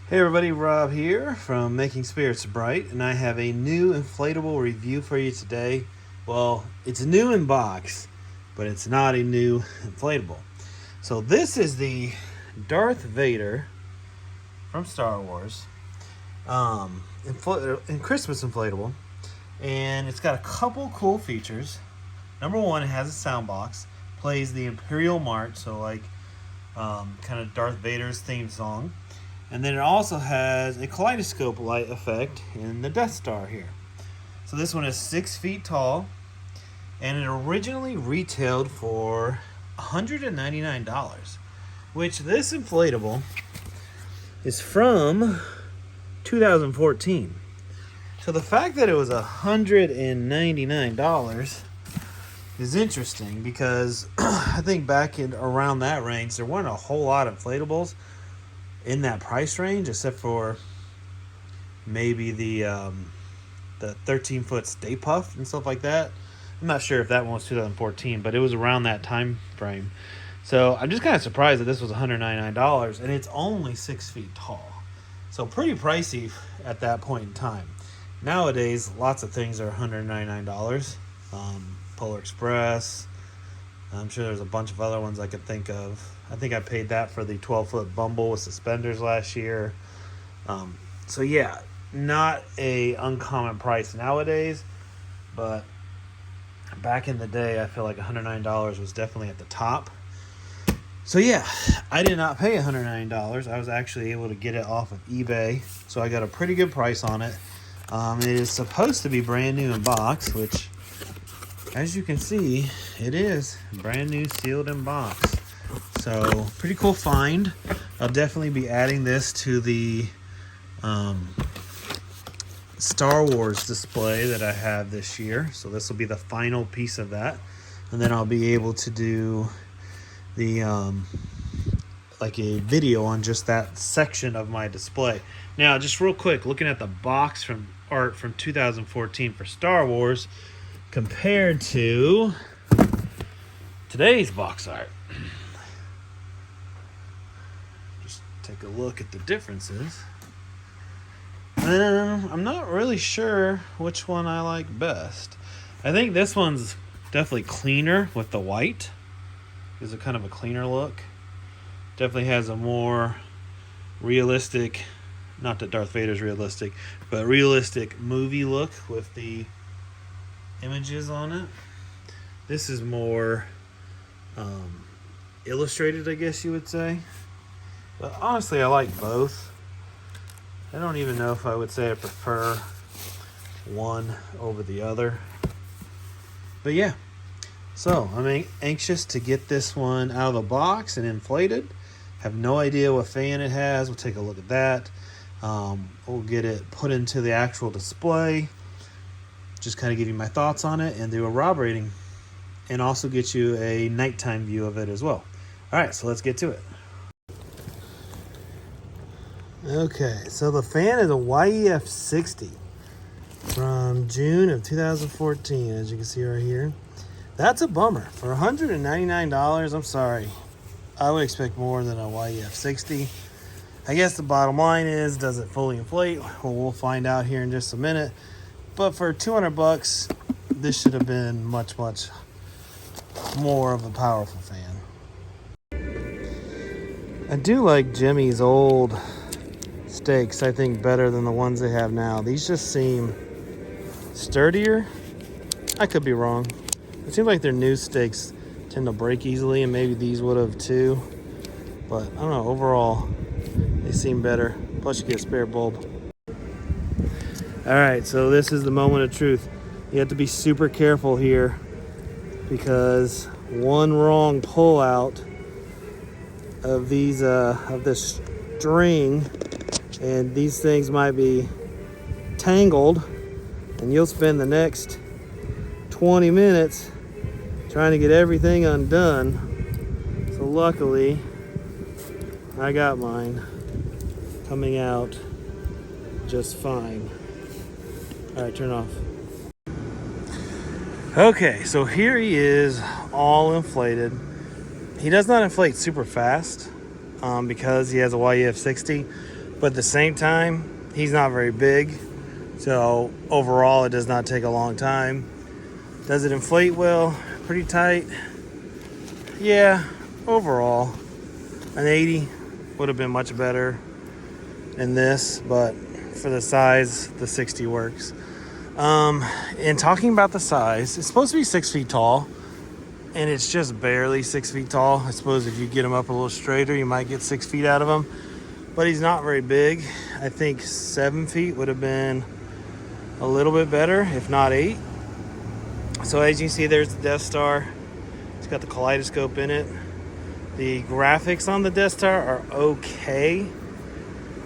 Hey everybody, Rob here from Making Spirits Bright, and I have a new inflatable review for you today. Well, it's new in box, but it's not a new inflatable. So this is the Darth Vader from Star Wars in Christmas inflatable, and it's got a couple cool features. Number one, it has a sound box, plays the Imperial March, so like kind of Darth Vader's theme song. And then it also has a kaleidoscope light effect in the Death Star here. So this one is 6 feet tall, and it originally retailed for $199, which this inflatable is from 2014. So the fact that it was $199 is interesting because I think back in around that range, there weren't a whole lot of inflatables in that price range, except for maybe the 13-foot Stay Puft and stuff like that. I'm not sure if that one was 2014, but it was around that time frame. So I'm just kind of surprised that this was $199, and it's only 6 feet tall. So pretty pricey at that point in time. Nowadays, lots of things are $199. Polar Express. I'm sure there's a bunch of other ones I could think of. I think I paid that for the 12-foot Bumble with suspenders last year. So yeah, not a uncommon price nowadays, but back in the day, I feel like $109 was definitely at the top. So yeah, I did not pay $109. I was actually able to get it off of eBay, so I got a pretty good price on it. It is supposed to be brand new in box, which, as you can see, it is brand new, sealed in box. So pretty cool find. I'll definitely be adding this to the Star Wars display that I have this year. So this will be the final piece of that, and then I'll be able to do the like a video on just that section of my display. Now, just real quick, looking at the box from art from 2014 for Star Wars compared to today's box art. Just take a look at the differences. I'm not really sure which one I like best. I think this one's definitely cleaner with the white. Gives it kind of a cleaner look. Definitely has a more realistic, not that Darth Vader's realistic, but realistic movie look with the images on it. This is more illustrated, I guess you would say. But honestly, I like both. I don't even know if I would say I prefer one over the other. But yeah, so I'm anxious to get this one out of the box and inflated. Have no idea what fan it has. We'll take a look at that. We'll get it put into the actual display. Just kind of give you my thoughts on it and do a Rob rating, and also get you a nighttime view of it as well. All right, so let's get to it. Okay, so the fan is a YEF 60 from June of 2014, as you can see right here. That's a bummer. For $199, I'm sorry. I would expect more than a YEF 60. I guess the bottom line is, does it fully inflate? Well, we'll find out here in just a minute. But for $200, this should have been much, much more of a powerful fan. I do like Gemmy's old stakes, I think, better than the ones they have now. These just seem sturdier. I could be wrong. It seems like their new stakes tend to break easily, and maybe these would have too. But I don't know, overall, they seem better. Plus, you get a spare bulb. All right, so this is the moment of truth. You have to be super careful here, because one wrong pull out of these of this string, and these things might be tangled, and you'll spend the next 20 minutes trying to get everything undone. So luckily, I got mine coming out just fine. All right, turn off. Okay, so here he is, all inflated. He does not inflate super fast because he has a YEF 60, but at the same time, he's not very big. So overall, it does not take a long time. Does it inflate well? Pretty tight. Yeah, overall, an 80 would have been much better than this, but for the size, the 60 works. And talking about the size, it's supposed to be 6 feet tall, and it's just barely 6 feet tall. I suppose if you get him up a little straighter, you might get 6 feet out of him, but he's not very big. I think 7 feet would have been a little bit better, if not 8. So as you see, there's the Death Star. It's got the Kaleidoscope in it. The graphics on the Death Star are okay.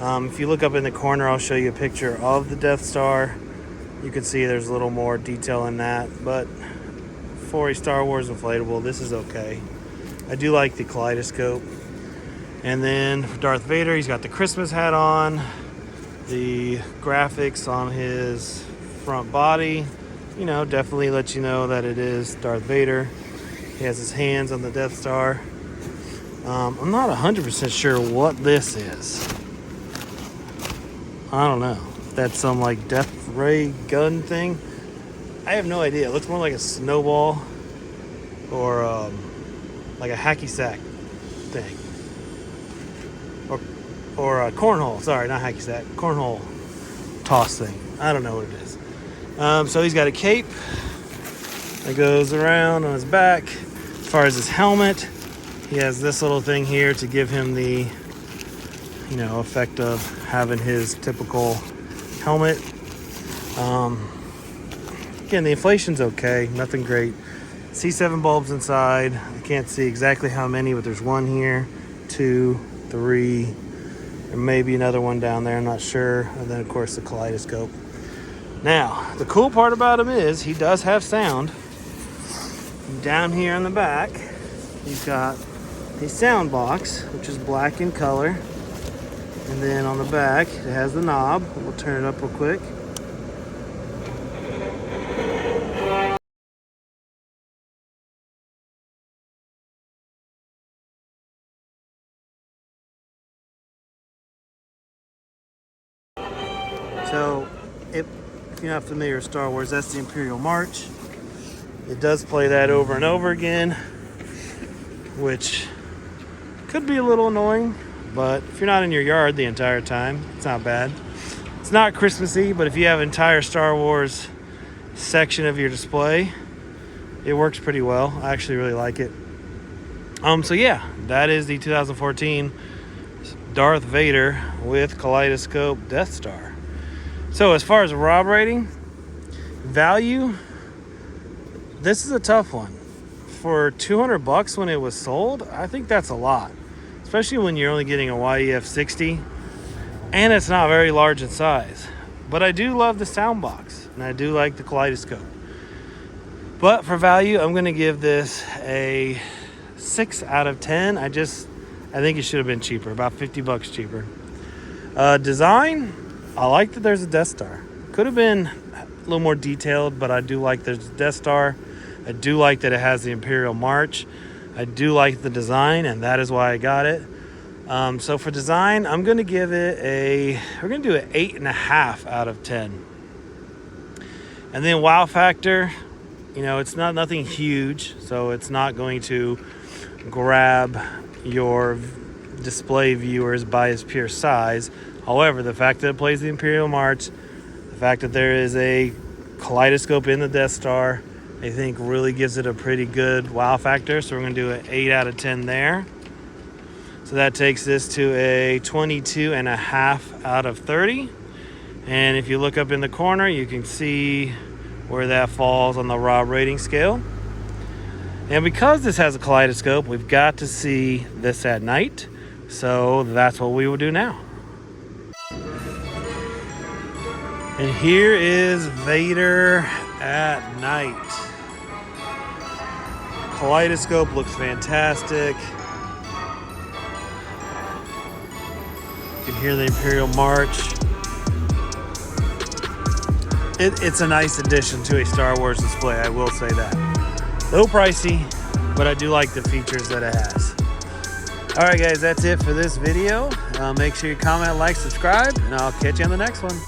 If you look up in the corner, I'll show you a picture of the Death Star. You can see there's a little more detail in that, but for a Star Wars inflatable, this is okay. I do like the Kaleidoscope. And then for Darth Vader, he's got the Christmas hat on, the graphics on his front body, you know, definitely let you know that it is Darth Vader. He has his hands on the Death Star. I'm not 100% sure what this is. I don't know. That's some like death ray gun thing. I have no idea. It looks more like a snowball or like a hacky sack thing. Or a cornhole. Sorry, not hacky sack. Cornhole toss thing. I don't know what it is. So he's got a cape that goes around on his back. As far as his helmet, he has this little thing here to give him the, you know, effect of having his typical helmet. Again, the inflation's okay, nothing great. C7 bulbs inside. I can't see exactly how many, but there's 1 here, 2, 3, there may be another one down there, I'm not sure. And then of course the Kaleidoscope. Now, the cool part about him is he does have sound. Down here on the back, he's got a sound box, which is black in color. And then on the back, it has the knob. We'll turn it up real quick. So, if you're not familiar with Star Wars, that's the Imperial March. It does play that over and over again, which could be a little annoying, but if you're not in your yard the entire time, it's not bad. It's not Christmassy, but if you have an entire Star Wars section of your display, it works pretty well. I actually really like it. So yeah, that is the 2014 Darth Vader with Kaleidoscope Death Star. So as far as Rob rating, value, this is a tough one. For $200 when it was sold, I think that's a lot. Especially when you're only getting a YEF 60 and it's not very large in size. But I do love the sound box and I do like the Kaleidoscope. But for value, I'm going to give this a 6 out of 10. I think it should have been cheaper, about $50 cheaper. Design, I like that there's a Death Star. Could have been a little more detailed, but I do like there's a Death Star. I do like that it has the Imperial March. I do like the design, and that is why I got it. So for design, I'm going to give it we're going to do an 8.5 out of 10. And then wow factor, you know, it's nothing huge, so it's not going to grab your display viewers by its pure size. However, the fact that it plays the Imperial March, the fact that there is a Kaleidoscope in the Death Star, I think really gives it a pretty good wow factor. So we're going to do an 8 out of 10 there. So that takes this to a 22.5 out of 30. And if you look up in the corner, you can see where that falls on the Rob rating scale. And because this has a Kaleidoscope, we've got to see this at night. So that's what we will do now. And here is Vader at night. Kaleidoscope looks fantastic. You can hear the Imperial March. It's a nice addition to a Star Wars display, I will say that. A little pricey, but I do like the features that it has. All right, guys, that's it for this video. Make sure you comment, like, subscribe, and I'll catch you on the next one.